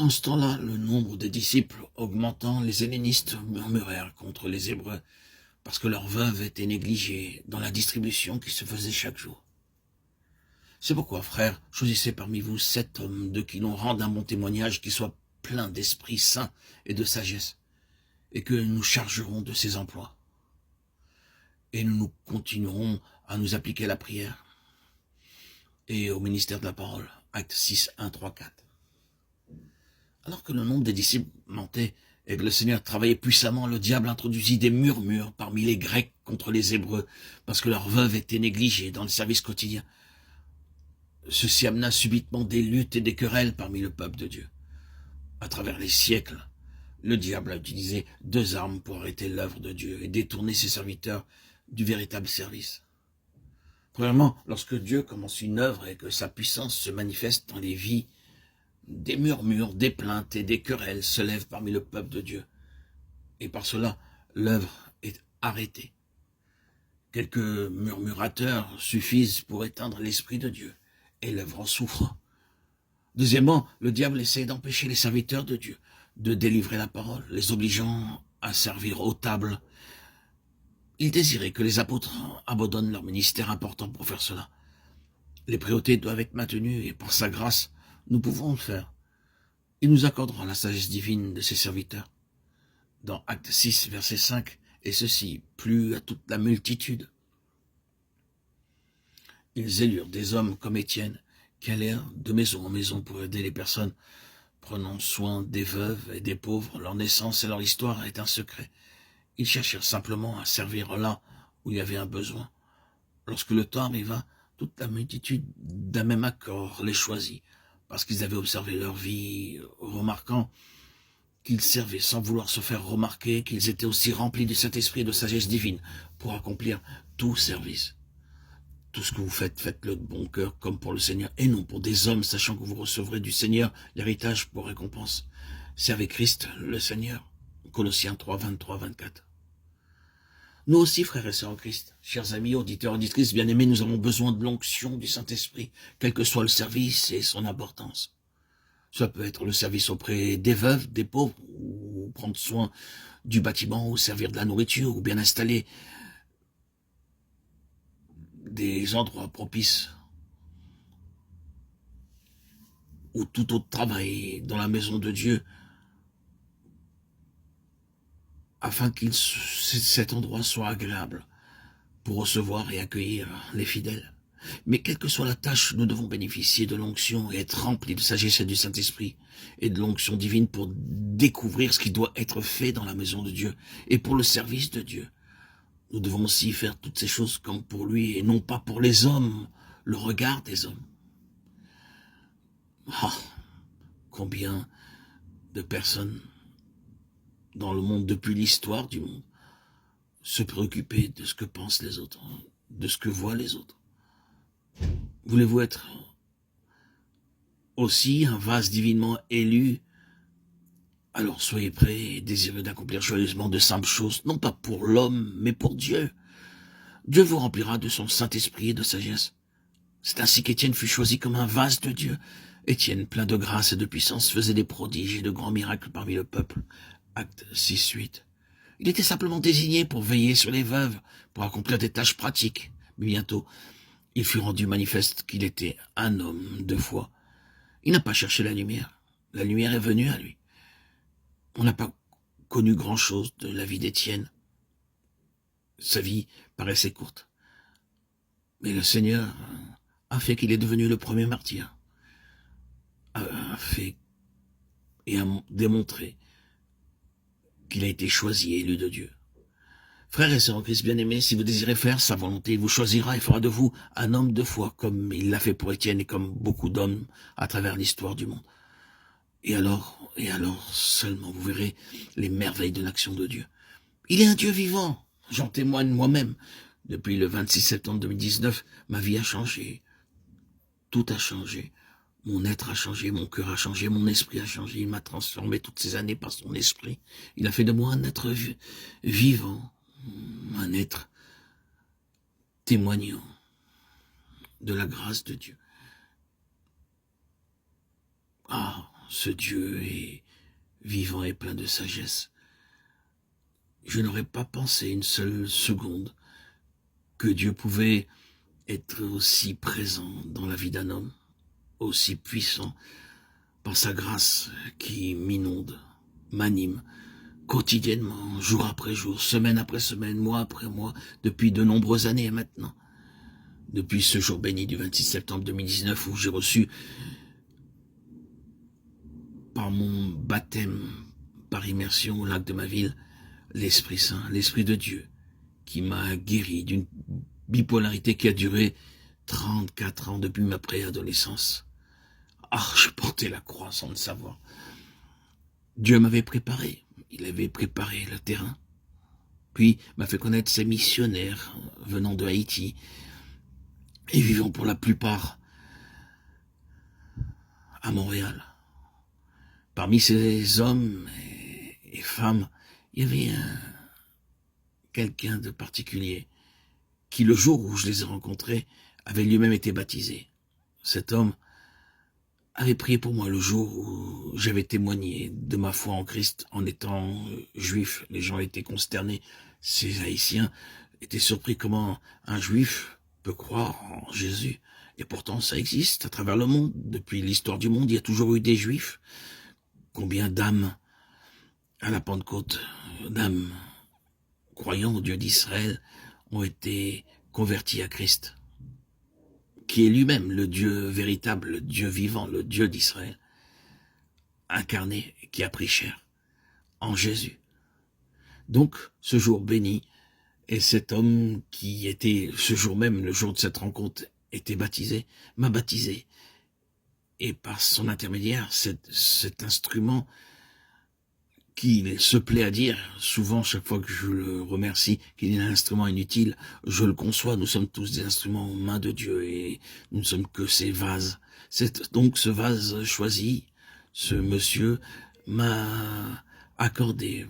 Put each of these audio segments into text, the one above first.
En ce temps-là, le nombre de disciples augmentant, les hellénistes murmurèrent contre les Hébreux, parce que leurs veuves étaient négligées dans la distribution qui se faisait chaque jour. C'est pourquoi, frères, choisissez parmi vous 7 hommes de qui l'on rende un bon témoignage, qui soient pleins d'Esprit Saint et de sagesse, et que nous chargerons de ces emplois. Et nous continuerons à nous appliquer à la prière et au ministère de la parole. Actes 6, 1, 3, 4. Alors que le nombre des disciples montait et que le Seigneur travaillait puissamment, le diable introduisit des murmures parmi les Grecs contre les Hébreux, parce que leurs veuves étaient négligées dans le service quotidien. Ceci amena subitement des luttes et des querelles parmi le peuple de Dieu. À travers les siècles, le diable a utilisé 2 armes pour arrêter l'œuvre de Dieu et détourner ses serviteurs du véritable service. Premièrement, lorsque Dieu commence une œuvre et que sa puissance se manifeste dans les vies, des murmures, des plaintes et des querelles se lèvent parmi le peuple de Dieu. Et par cela, l'œuvre est arrêtée. Quelques murmurateurs suffisent pour éteindre l'Esprit de Dieu, et l'œuvre en souffre. Deuxièmement, le diable essaie d'empêcher les serviteurs de Dieu de délivrer la parole, les obligeant à servir aux tables. Il désirait que les apôtres abandonnent leur ministère important pour faire cela. Les priorités doivent être maintenues, et par sa grâce, nous pouvons le faire. Il nous accordera la sagesse divine de ses serviteurs. Dans Acte 6, verset 5, et ceci plut à toute la multitude. Ils élurent des hommes comme Étienne, qui allèrent de maison en maison pour aider les personnes, prenant soin des veuves et des pauvres. Leur naissance et leur histoire est un secret. Ils cherchèrent simplement à servir là où il y avait un besoin. Lorsque le temps arriva, toute la multitude d'un même accord les choisit, parce qu'ils avaient observé leur vie, remarquant qu'ils servaient sans vouloir se faire remarquer, qu'ils étaient aussi remplis du Saint-Esprit et de sagesse divine pour accomplir tout service. Tout ce que vous faites, faites-le de bon cœur, comme pour le Seigneur, et non pour des hommes, sachant que vous recevrez du Seigneur l'héritage pour récompense. Servez Christ, le Seigneur. Colossiens 3, 23, 24. Nous aussi, frères et sœurs en Christ, chers amis, auditeurs, auditrices, bien-aimés, nous avons besoin de l'onction du Saint-Esprit, quel que soit le service et son importance. Ça peut être le service auprès des veuves, des pauvres, ou prendre soin du bâtiment, ou servir de la nourriture, ou bien installer des endroits propices, ou tout autre travail dans la maison de Dieu, afin que cet endroit soit agréable pour recevoir et accueillir les fidèles. Mais quelle que soit la tâche, nous devons bénéficier de l'onction et être remplis de sagesse et du Saint-Esprit et de l'onction divine pour découvrir ce qui doit être fait dans la maison de Dieu et pour le service de Dieu. Nous devons aussi faire toutes ces choses comme pour lui et non pas pour les hommes, le regard des hommes. Ah, combien de personnes dans le monde depuis l'histoire du monde se préoccuper de ce que pensent les autres, de ce que voient les autres. Voulez-vous être aussi un vase divinement élu? Alors soyez prêts et désireux d'accomplir joyeusement de simples choses, non pas pour l'homme, mais pour Dieu. Dieu vous remplira de son Saint-Esprit et de sagesse. C'est ainsi qu'Étienne fut choisi comme un vase de Dieu. Étienne, plein de grâce et de puissance, faisait des prodiges et de grands miracles parmi le peuple. Acte 6, 8. Il était simplement désigné pour veiller sur les veuves, pour accomplir des tâches pratiques. Mais bientôt, il fut rendu manifeste qu'il était un homme de foi. Il n'a pas cherché la lumière. La lumière est venue à lui. On n'a pas connu grand-chose de la vie d'Étienne. Sa vie paraissait courte. Mais le Seigneur a fait qu'il est devenu le premier martyr. A fait et a démontré qu'il a été choisi et élu de Dieu. Frères et sœurs en Christ bien-aimés, si vous désirez faire sa volonté, il vous choisira et fera de vous un homme de foi, comme il l'a fait pour Étienne et comme beaucoup d'hommes à travers l'histoire du monde. Et alors seulement vous verrez les merveilles de l'action de Dieu. Il est un Dieu vivant, j'en témoigne moi-même. Depuis le 26 septembre 2019, ma vie a changé. Tout a changé. Mon être a changé, mon cœur a changé, mon esprit a changé. Il m'a transformé toutes ces années par son esprit. Il a fait de moi un être vivant, un être témoignant de la grâce de Dieu. Ah, ce Dieu est vivant et plein de sagesse. Je n'aurais pas pensé une seule seconde que Dieu pouvait être aussi présent dans la vie d'un homme, aussi puissant par sa grâce qui m'inonde, m'anime quotidiennement, jour après jour, semaine après semaine, mois après mois, depuis de nombreuses années maintenant. Depuis ce jour béni du 26 septembre 2019 où j'ai reçu par mon baptême, par immersion au lac de ma ville, l'Esprit Saint, l'Esprit de Dieu, qui m'a guéri d'une bipolarité qui a duré 34 ans depuis ma préadolescence. Ah, je portais la croix sans le savoir. Dieu m'avait préparé, il avait préparé le terrain, puis m'a fait connaître ces missionnaires venant de Haïti et vivant pour la plupart à Montréal. Parmi ces hommes et femmes, il y avait quelqu'un de particulier qui, le jour où je les ai rencontrés, avait lui-même été baptisé. Cet homme avait prié pour moi le jour où j'avais témoigné de ma foi en Christ en étant juif. Les gens étaient consternés. Ces Haïtiens étaient surpris comment un juif peut croire en Jésus. Et pourtant, ça existe à travers le monde. Depuis l'histoire du monde, il y a toujours eu des juifs. Combien d'âmes à la Pentecôte, d'âmes croyant au Dieu d'Israël, ont été convertis à Christ, qui est lui-même le Dieu véritable, le Dieu vivant, le Dieu d'Israël, incarné, qui a pris chair en Jésus. Donc, ce jour béni, et cet homme qui était, ce jour même, le jour de cette rencontre, était baptisé, m'a baptisé. Et par son intermédiaire, cet instrument qu'il se plaît à dire, souvent, chaque fois que je le remercie, qu'il est un instrument inutile, je le conçois, nous sommes tous des instruments aux mains de Dieu et nous ne sommes que ces vases. C'est donc ce vase choisi, ce monsieur m'a accordé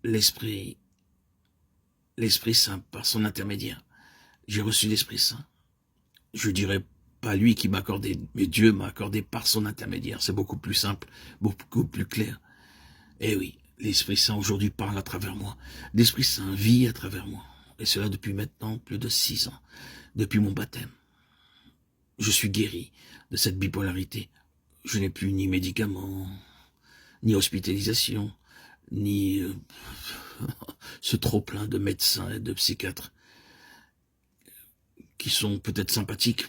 l'Esprit Saint par son intermédiaire. J'ai reçu l'Esprit Saint. Je dirais pas lui qui m'a accordé, mais Dieu m'a accordé par son intermédiaire. C'est beaucoup plus simple, beaucoup plus clair. Eh oui, l'Esprit Saint aujourd'hui parle à travers moi. L'Esprit Saint vit à travers moi. Et cela depuis maintenant plus de 6 ans, depuis mon baptême. Je suis guéri de cette bipolarité. Je n'ai plus ni médicaments, ni hospitalisation, ni ce trop-plein de médecins et de psychiatres qui sont peut-être sympathiques,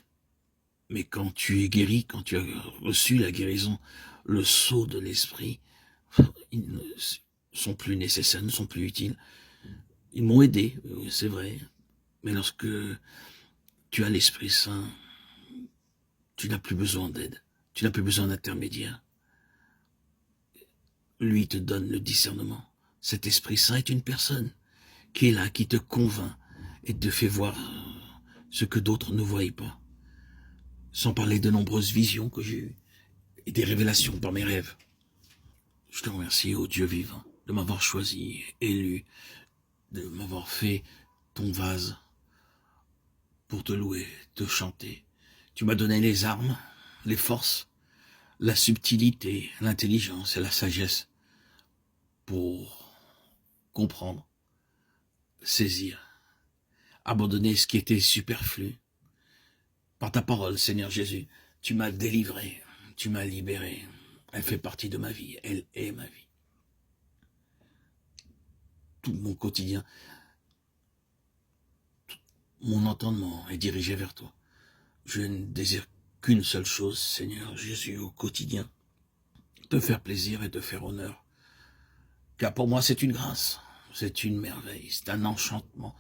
mais quand tu es guéri, quand tu as reçu la guérison, le sceau de l'Esprit, ils ne sont plus nécessaires, ne sont plus utiles. Ils m'ont aidé, c'est vrai, mais lorsque tu as l'Esprit Saint, tu n'as plus besoin d'aide, tu n'as plus besoin d'intermédiaire. Lui te donne le discernement. Cet Esprit Saint est une personne qui est là, qui te convainc et te fait voir ce que d'autres ne voyaient pas. Sans parler de nombreuses visions que j'ai eues et des révélations par mes rêves. Je te remercie, ô Dieu vivant, de m'avoir choisi, élu, de m'avoir fait ton vase pour te louer, te chanter. Tu m'as donné les armes, les forces, la subtilité, l'intelligence et la sagesse pour comprendre, saisir, abandonner ce qui était superflu. Par ta parole, Seigneur Jésus, tu m'as délivré, tu m'as libéré. Elle fait partie de ma vie, elle est ma vie. Tout mon quotidien, tout mon entendement est dirigé vers toi. Je ne désire qu'une seule chose, Seigneur Jésus, au quotidien, te faire plaisir et te faire honneur. Car pour moi, c'est une grâce, c'est une merveille, c'est un enchantement.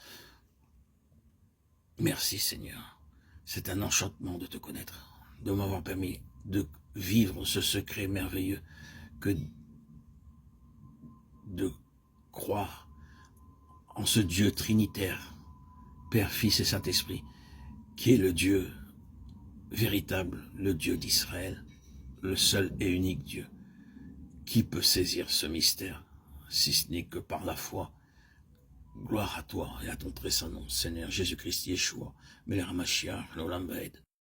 Merci, Seigneur. C'est un enchantement de te connaître, de m'avoir permis de vivre ce secret merveilleux que de croire en ce Dieu trinitaire, Père, Fils et Saint-Esprit, qui est le Dieu véritable, le Dieu d'Israël, le seul et unique Dieu. Qui peut saisir ce mystère, si ce n'est que par la foi? Gloire à toi et à ton très saint nom, Seigneur Jésus-Christ Yeshua, Melech HaMashiach, l'Olam Vaed.